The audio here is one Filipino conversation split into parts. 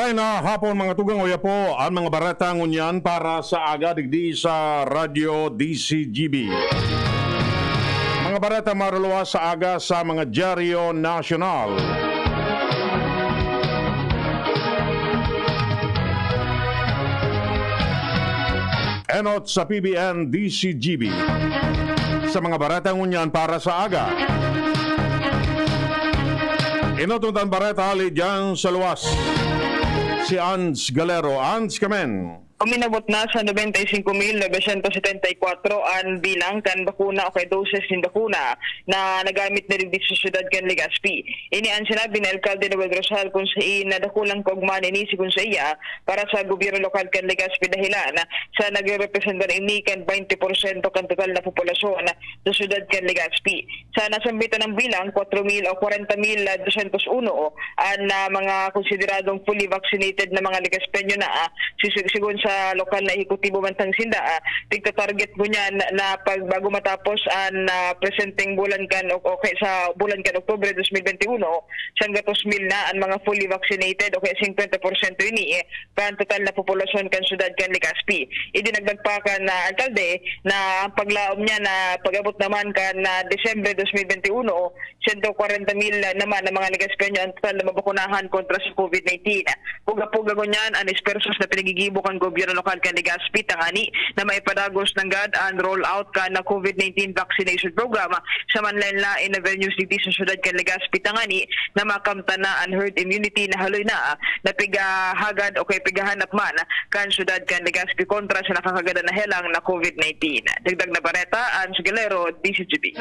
Maray na hapon mga tugang oya po ang mga baratang unyan para sa aga digdi sa Radyo DCGB. Mga barata maruluwa sa aga sa mga dyaryo nasyonal. Enot sa PBN DCGB. Sa mga baratang unyan para sa aga. Inutuntan barata hali dyan sa luwas. Si Ans Galero. Ans, kamen. Uminabot na sa 95,974 ang bilang kan bakuna o kay doses ng bakuna na nagamit na rin dito sa syudad kan Legazpi. Ini ang sinabi ng Alcalde Noel Rosal kung saan nadakulang kogman ini si kung sa iya para sa gobyerno lokal kan Legazpi dahilan sa nagrepresenta ini kan 20% kan total na populasyon sa syudad kan Legazpi. Sa nasambitan ng bilang 4,000 o 40,201 ang mga konsideradong fully vaccinated na mga Legazpeño na sigun sa lokal na ehekutibo bantang sinda tigta-target mo niyan na pag bago matapos ang presenting bulan kan okay sa bulan kan Oktubre 2021 siyang 2,000 na ang mga fully vaccinated okay 50% ini kan total na populasyon kan syudad kan Legazpi. Idinagdag pa kan na alkalde na ang paglaom niya na pag-abot naman kan na Desyembre 2021 140,000 naman ang mga Legazpeño ang total na mabakunahan kontra sa COVID-19. Puga-puga ko niyan ang dispersos na pinagigibo kan gobyerno lokal kan Legazpi tangani na may padagos ng GAD and roll out kan na COVID-19 vaccination program sa manlain-lain na venues dito sa syudad kan Legazpi tangani na makamta na ang herd immunity na haloy na pigahagad o kay pigahanap man kan syudad kan Legazpi kontra sa nakakagada na helang na COVID-19. Dagdag na bareta, Ans Galero, DCGB.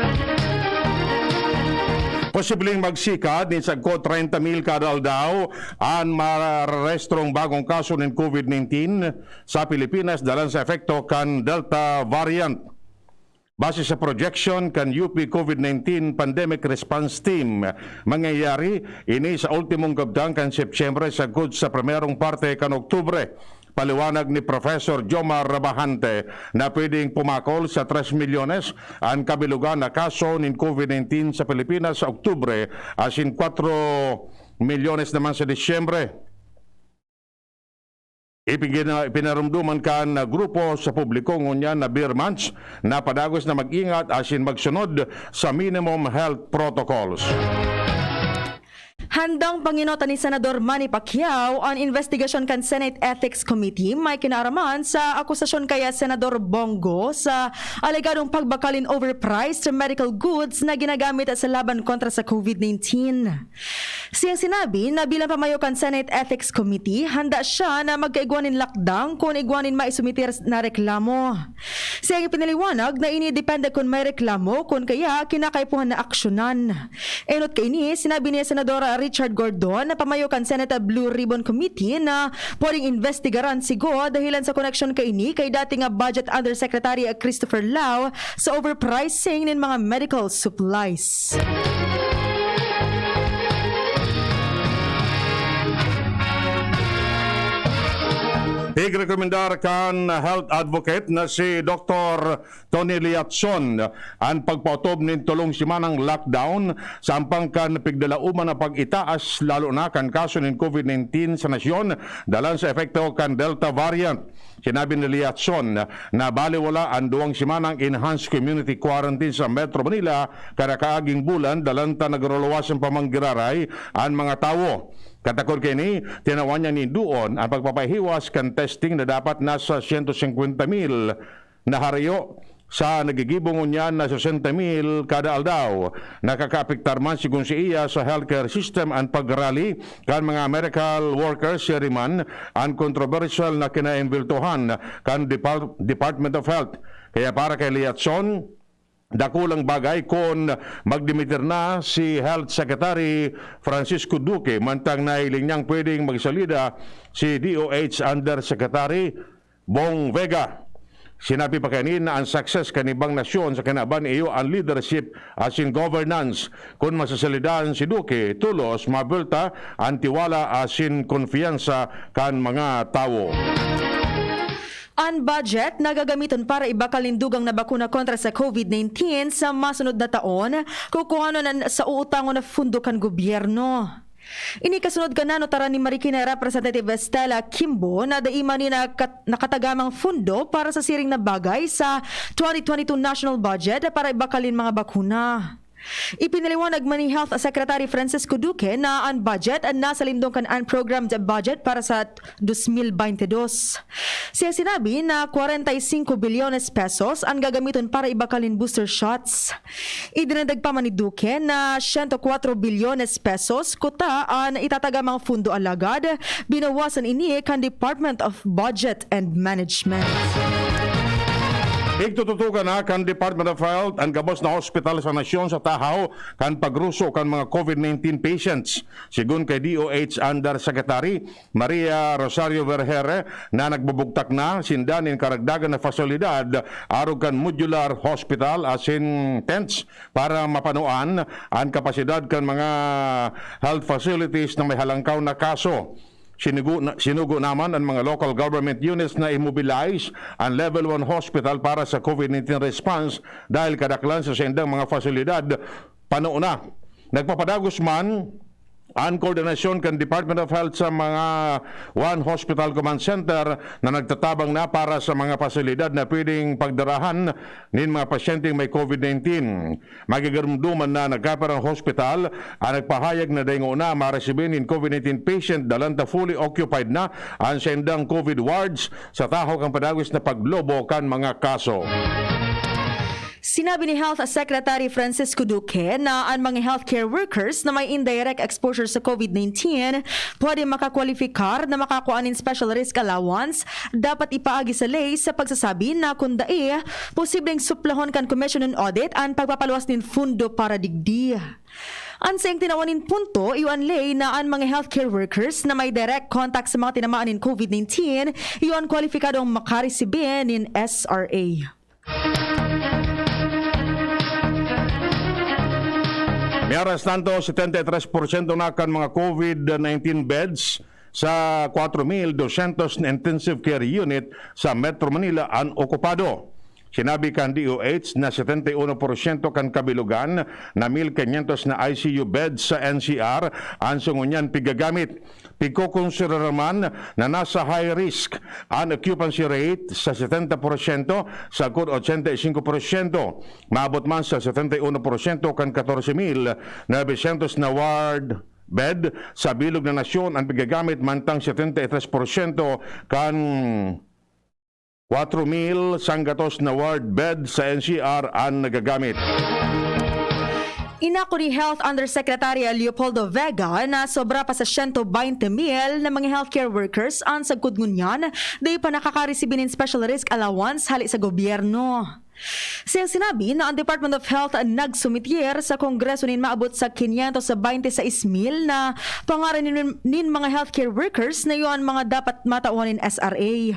Posibleng magsikad ni sagko 30,000 kada aldaw ang marestrong bagong kaso ng COVID-19 sa Pilipinas dalan sa efekto kan Delta variant. Base sa projection kan UP COVID-19 Pandemic Response Team, mangyayari ini sa ultimong gabdang kan Setyembre sagod sa primerong parte kan Oktubre. Paliwanag ni Professor Jomar Rabahante na pwedeng pumakol sa 3 milyones ang kabilugan na kaso ng COVID-19 sa Pilipinas sa Oktubre asin 4 milyones naman sa Disyembre. Ipinarumduman kan na grupo sa publiko ngunyan na beer months na padagos na mag-ingat asin magsunod sa minimum health protocols. Handang panginota ni Senador Manny Pacquiao ang investigasyon kan Senate Ethics Committee may kinaraman sa akusasyon kaya Senador Bongo sa alegadong pagbakalin overpriced medical goods na ginagamit sa laban kontra sa COVID-19. Siyang sinabi na bilang pamayo kan Senate Ethics Committee, handa siya na magkaigwanin lockdown kung igwanin maisumitir na reklamo. Siyang ipinaliwanag na ini depende kung may reklamo kung kaya kinakaipuhan na aksyonan. Enot kay ini, sinabi ni Senador Richard Gordon na pamayo kan Senate Blue Ribbon Committee na pwedeng investigaran sigo dahilan sa connection kay ini kay dating Budget Undersecretary Christopher Lau sa overpricing ng mga medical supplies. Igrekomendar kan health advocate na si Dr. Tony Liatson ang pagpautob ng tulong simanang lockdown sampang kan pigdalauman na pag-itaas lalo na kan kaso ng COVID-19 sa nasyon dalan sa efekto kan Delta variant. Sinabi ni Liatson na baliwala ang 2 simanang enhanced community quarantine sa Metro Manila kada kaaging bulan dalan ta nagruluwas ang pamanggiraray ang mga tawo. Katakod kini, tinawan niya ni doon ang pagpapahiwas kan testing na dapat nasa 150,000 na harayo sa nagigibong niya na 60,000 kada aldaw. Nakakapiktar man sigun si iya sa healthcare system ang pagrally kan mga medical workers siriman ang controversial na kinainbiltuhan kan Department of Health. Kaya para kay Liatson, dakulang bagay kung magdimitir na si Health Secretary Francisco Duque mantang nailing niyang pwedeng magsalida si DOH Undersecretary Bong Vega. Sinabi pa kanin na ang success kanibang nasyon sa kinaban iyo ang leadership as in governance. Kung masasalidahan si Duque, tulos mabulta ang tiwala as in konfiyansa kan mga tao. Ang budget na gagamiton para ibakalin dugang na bakuna kontra sa COVID-19 sa masunod na taon, kukuhanon sa uutangon na fundo kan gobyerno. Ini kasunod ka na notara ni Marikina Representative Estela Kimbo na daima ni nakatagamang fundo para sa siring na bagay sa 2022 national budget para ibakalin mga bakuna. Ipinaliwanag man ni Health Secretary Francisco Duque na ang budget ang nasa lindong kan unprogrammed budget para sa 2022. Siya sinabi na 45 bilyones pesos ang gagamiton para ibakalin booster shots. Idinagdag pa man ni Duque na 104 bilyones pesos kuta ang itatagamang fundo alagad, binawasan ini kan Department of Budget and Management. Igtututukan na kan Department of Health ang gabos na hospital sa nasyon sa Tahaw kan pagruso kan mga COVID-19 patients. Sigun kay DOH Undersecretary Maria Rosario Vergere na nagbubugtak na sindanin karagdagan na fasilidad arog kan modular hospital as in tents para mapanuan ang kapasidad kan mga health facilities na may halangkaw na kaso. Sinugo naman ang mga local government units na immobilize ang level 1 hospital para sa COVID-19 response dahil kadaklan sa sendang mga fasilidad panuuna. Nagpapadagos man ang koordinasyon kan Department of Health sa mga One Hospital Command Center na nagtatabang na para sa mga pasilidad na pwedeng pagdarahan ng mga pasyenteng may COVID-19. Magigarumduman na nagkaparang hospital ang nagpahayag na dayon na maresibin ng COVID-19 patient dalanta fully occupied na ang sendang COVID wards sa taho kang padagos na paglobo kan mga kaso. Sinabi ni Health Secretary Francisco Duque na ang mga healthcare workers na may indirect exposure sa COVID-19 pwede makakwalifikar na makakuha ng special risk allowance dapat ipaagi sa lay sa pagsasabi na kung dai, posibleng suplahon kan Commission on Audit ang pagpapaluwas ng fundo para digdi. Ang sayang tinawanin punto, iwan lay na ang mga healthcare workers na may direct contact sa mga tinamaan ng COVID-19, iwan kwalifikadong makaresibin ng SRA. Miaras tanto 73% na kan mga COVID-19 beds sa 4,200 na intensive care unit sa Metro Manila ang okupado. Sinabi kan DOH na 71% kan kabilugan na 1,500 na ICU beds sa NCR ang sungunyan pigagamit. Pigkukonsidera naman na nasa high risk ang occupancy rate sa 70% sa kod 85%. Maabot man sa 71% kan 14,900 na ward bed sa bilog na nasyon ang pigagamit mantang 73% kan 4,000 sanggatos na ward bed sa NCR ang nagagamit. Inako ni Health Undersecretary Leopoldo Vega na sobra pa sa 120,000 na mga healthcare workers ang sagkudngunyan dahil pa nakakaresibin ng special risk allowance hali sa gobyerno. Siyang sinabi na ang Department of Health nagsumitier sa Kongreso nin maabot sa 526,000 na pangaran nin mga healthcare workers na yun mga dapat matauhan ng SRA.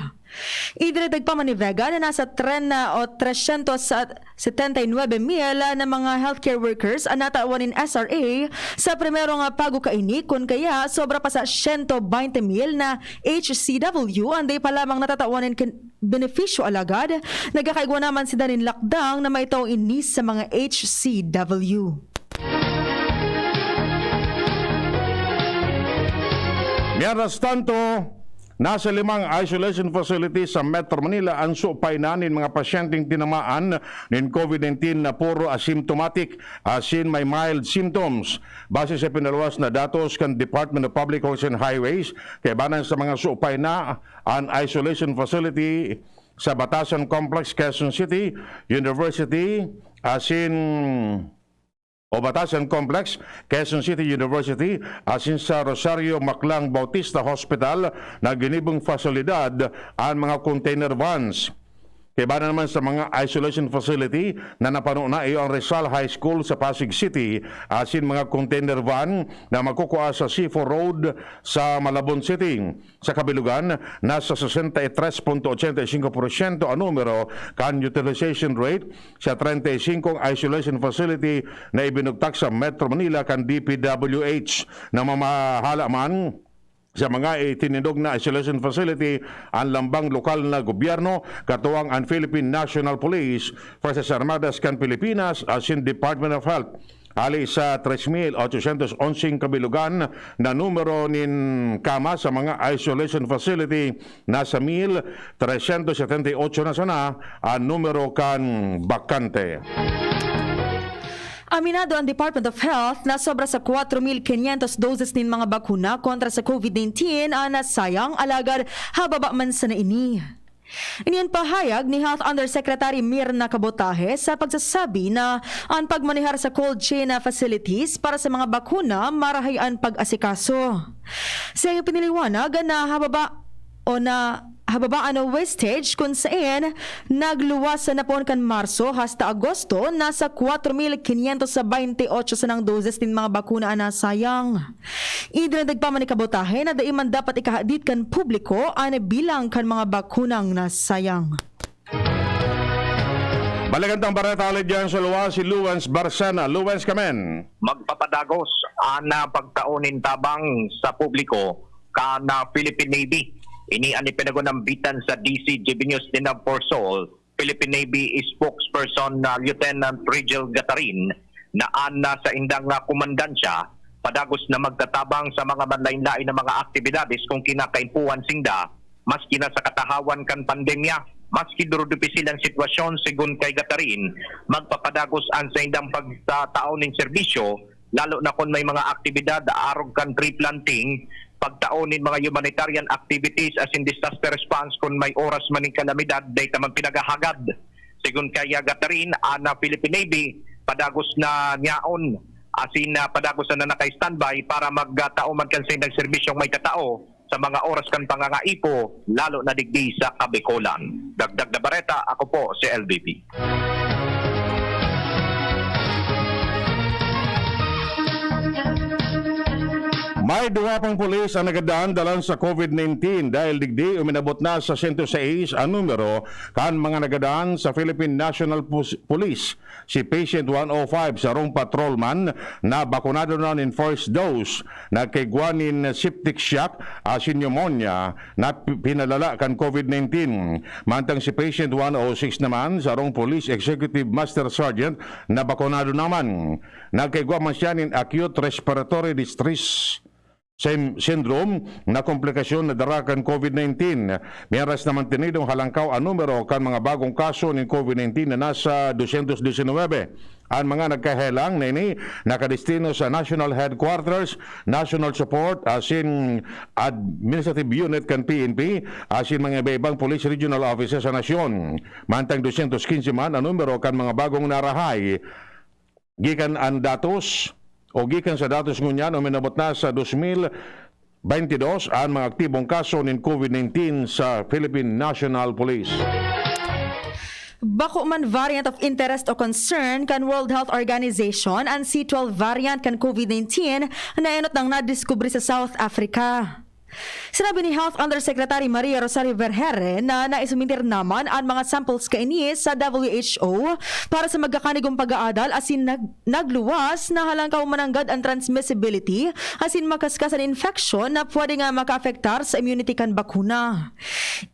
Idinagdag pa man ni Vega na nasa 379,000 na mga healthcare workers ang natauhan ng SRA sa primero nga pagkaini kung kaya sobra pa sa 120,000 na HCW ang day pa lamang natatauhan ng benepisyo alagad. Nagkakaigwa naman si Danin Lakdang na may taong inis sa mga HCW. Mientras tanto, nasa 5 isolation facilities sa Metro Manila ang supaynanin mga pasyenteng tinamaan ng COVID-19 na puro asymptomatic as in may mild symptoms. Base sa pinaluwas na datos kan Department of Public Works and Highways, kaibanan sa mga supay na ang isolation facility sa Batasan Complex, Quezon City, University, as in Batasan Complex, Quezon City University, asin sa Rosario Maclang Bautista Hospital na ginibong fasilidad ang mga container vans. Kaya naman sa mga isolation facility na napano na iyo ang Rizal High School sa Pasig City, asin mga container van na magkukuha sa C4 Road sa Malabon City. Sa kabilugan, nasa 63.85% ang numero kan utilization rate sa 35 isolation facility na ibinugtak sa Metro Manila kan DPWH na mamahala man sa mga itinindog na isolation facility ang lambang lokal na gobyerno katuwang ang Philippine National Police, Forces Armadas kan Pilipinas as in Department of Health. ali sa 3,811 kabilugan na numero nin kama sa mga isolation facility nasa 1,378 na sana ang numero kan bakante. Aminado ang Department of Health na sobra sa 4,500 doses nin mga bakuna kontra sa COVID-19 ang nasayang alagad hababa man sa naini. Iniyan pahayag ni Health Undersecretary Mirna Cabotaje sa pagsasabi na ang pagmanihar sa cold chain na facilities para sa mga bakuna marahayan pag-asikaso. Sa iyong piniliwanag na hababaan o wastage kung saan nagluwas sa napon kan Marso hasta Agosto nasa 4,528 sanang doses din mga bakuna na sayang. Idinagdag pa man ni Cabotaje na daiman dapat ikahadit kan publiko ang bilang kan mga bakunang nasayang. Balagantang barata ulit dyan sa luwa si Luwens Barsana. Luwens kamen. Magpapadagos na pagtaunin tabang sa publiko kana Philippine Navy. Ini ang ipinagunambitan sa DC News din ng Porsol, Philippine Navy spokesperson na Lieutenant Rigel Gatarin na ana sa indang kumandansya padagos na magtatabang sa mga manlain-lain na mga aktibidades kung kinakaimpuan singda maski na sa katahawan kan pandemya. Maski durudupisil ang sitwasyon sigun kay Gatarin, magpapadagos ang sa indang pagtataon ng serbisyo lalo na kung may mga aktibidad arog kan tree planting, pagtaonin mga humanitarian activities as in disaster response kung may oras maning kalamidad day tamang pinagahagad. Sigun kaya Gatarin, ana Philippine Navy, padagos na niyaon asin na padagos na naka-standby para magtaoman kan sa serbisyong may katao sa mga oras kan pangangaipo, lalo na digdi sa Kabikolan. Dagdag na bareta, ako po si LBP. May duwa pang pulis ang nagadaan dalan sa COVID-19 dahil digdi uminabot na sa 106 ang numero kan mga nagadaan sa Philippine National Police. Si Patient 105 sa rong patrolman na bakunado na in first dose, nagkaigwanin septic shock asin pneumonia na pinalala kan COVID-19. Mantang si Patient 106 naman sa rong Police Executive Master Sergeant na bakunado naman. Nagkaigwa man siya in acute respiratory distress syndrome na komplikasyon na darakan COVID-19. Miras naman tinidong halangkaw ang numero kan mga bagong kaso ng COVID-19 na nasa 219. Ang mga nagkahelang na ini nakadestino sa National Headquarters, National Support, asin Administrative Unit kan PNP, asin mga iba-ibang Police Regional Offices sa nasyon. Mantang 215 man ang numero kan mga bagong narahay. Gikan ang datos o gikan sa datos ngunyan, uminabot na sa 2022 ang mga aktibong kaso ng COVID-19 sa Philippine National Police. Bako man variant of interest o concern kan World Health Organization ang C12 variant kan COVID-19 na enot nang nadiskubre sa South Africa. Sinabi ni Health Undersecretary Maria Rosario Vergere na naisumintir naman ang mga samples kaini sa WHO para sa magkakanigong pag-aadal asin nagluwas na halangkaw mananggad ang transmissibility asin makaskasan infection na pwede nga makaafektar sa immunity kan bakuna.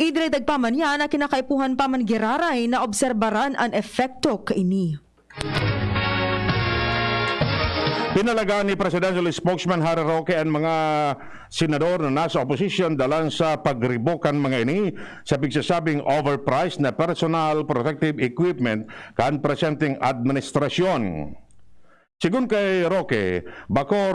Idredagdag pa man yan na kinakaipuhan pa man giraray na obserbaran ang efekto kaini. Pinalagaan ni Presidential Spokesman Harry Roque ang mga senador na nasa opposition dalan sa pagribokan mga ini sa pigsasabing overpriced na personal protective equipment kan presenting administrasyon. Sigun kay Roque, bako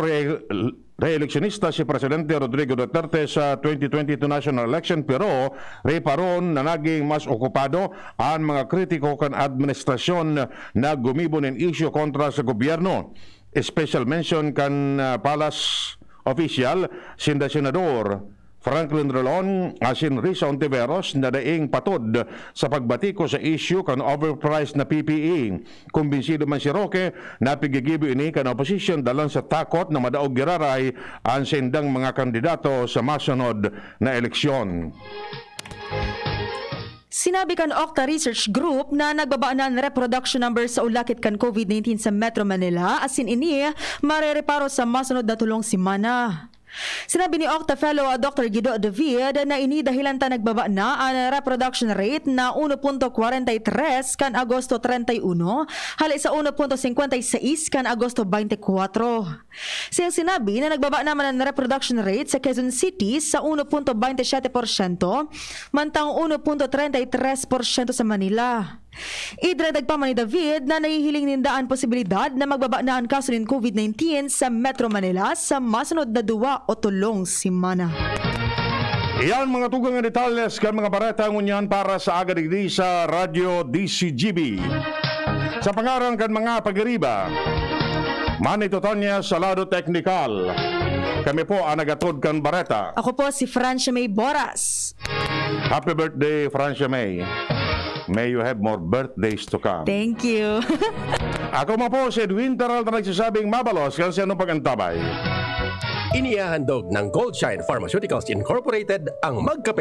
re-eleksyonista si Presidente Rodrigo Duterte sa 2022 national election pero reparon na naging mas okupado ang mga kritiko kan administrasyon na gumibo ng issue kontra sa gobyerno. Special mention kan Palace official sinda Senador Franklin Rolon asin Risa Ontiveros na daing patod sa pagbatiko sa issue kan overpriced na PPE. Kumbinsido man si Roque na pigigibo ini kan opposition dalan sa takot na madaog giraray ang sindang mga kandidato sa masunod na eleksyon. Sinabi kan Octa Research Group na nagbabaan na ang reproduction number sa ulakit kan COVID-19 sa Metro Manila asin ini marereparo sa masunod na tulong simana. Sinabi ni Octa Fellow Dr. Guido David na ini dahilan ta nagbaba na ang reproduction rate na 1.43 kan Agosto 31 hali sa 1.56 kan Agosto 24. Siyang sinabi na nagbaba naman ang reproduction rate sa Quezon City sa 1.27%, mantang 1.33% sa Manila. Idradagdag pa man ni David na nahihiling nindaan posibilidad na magbaba na ang kaso ng COVID-19 sa Metro Manila sa masunod na 2 o 3 semana. Iyan mga tugang nga detalles kan mga bareta ngunyan para sa aga digdi sa Radyo DCGB. Sa pangaran kan mga pagiriba, Manito Tanya sa lado teknikal. Kami po ang nagatod kan bareta. Ako po si Francia May Boras. Happy birthday, Francia May. May you have more birthdays to come. Thank you. Ako mo po si Edwin Taral na nagsasabing mabalos kasi anong pagantabay. Inihahandog ng Goldshine Pharmaceuticals Incorporated ang Magkape.